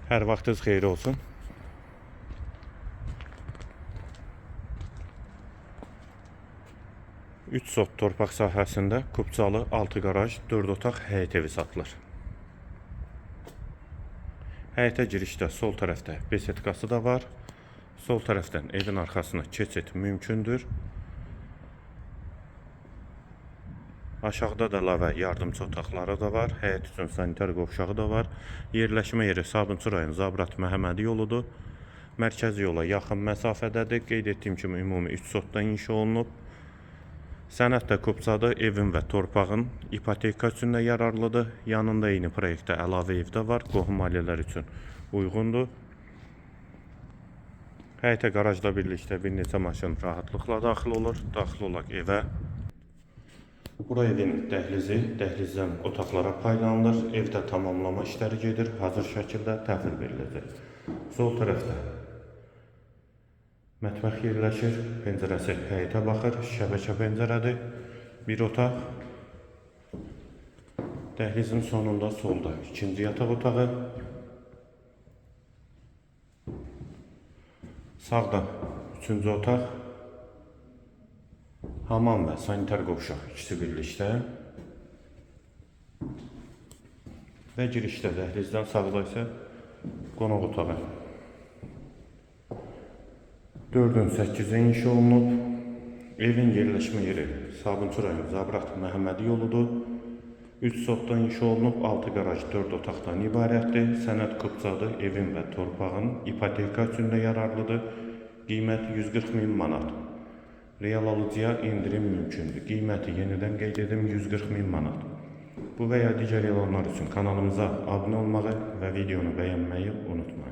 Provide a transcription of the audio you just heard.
Hər vaxtınız xeyir olsun. Üç sot torpaq sahəsində Kupçalı 6 qaraj 4 otaq həyət evi satılır. Həyətə girişdə sol tərəfdə besetkası da var. Sol tərəfdən evin arxasına keçid mümkündür. Aşağıda da əlavə yardımçı otaqları da var. Həyət üçün sanitar qovşağı da var. Yerləşmə yeri Sabunçu rayon Zabrat Məhəmmədi yoludur. Mərkəzi yola yaxın məsafədədir. Qeyd etdiyim kimi ümumi 3 sotda inşa olunub. Sənəd də Kupçada evin və torpağın ipoteka üçün də yararlıdır. Yanında eyni proyektdə əlavə ev də var. Qohum ailələr üçün uyğundur. Həyətə qarajla birlikdə bir neçə maşın rahatlıqla daxil olur. Daxil olaq evə. Bura evin dəhlizi, dəhlizdən otaqlara paylanılır. Evdə tamamlama işləri gedir. Hazır şəkildə təhvil veriləcək. Sol tərəfdə mətbəx yerləşir. Pəncərəsi həyətə baxır. Şəbəkə pəncərədir. Bir otaq. Dəhlizin sonunda solda ikinci yataq otağı. Sağda üçüncü otaq. Hamam və sanitar qovşaq ikisi birlikdə. Və girişdə dəhlizdən sağda isə qonaq otağı. 4-ün 8-i inşa olunub. Evin yerləşmə yeri Sabunçu rayon Zabrat Məhəmmədi yoludur. 3 sotdan inşa olunub. 6 qaraj 4 otaqdan ibarətdir. Sənəd Kupçadır. Evin və torpağın ipoteka üçün də yararlıdır. Qiyməti 140 min manat. Real alıcıya indirim mümkündür. Qiyməti yenidən qeyd edim 140 min manat. Bu və ya digər elanlar üçün kanalımıza abunə olmağı və videonu bəyənməyi unutmayın.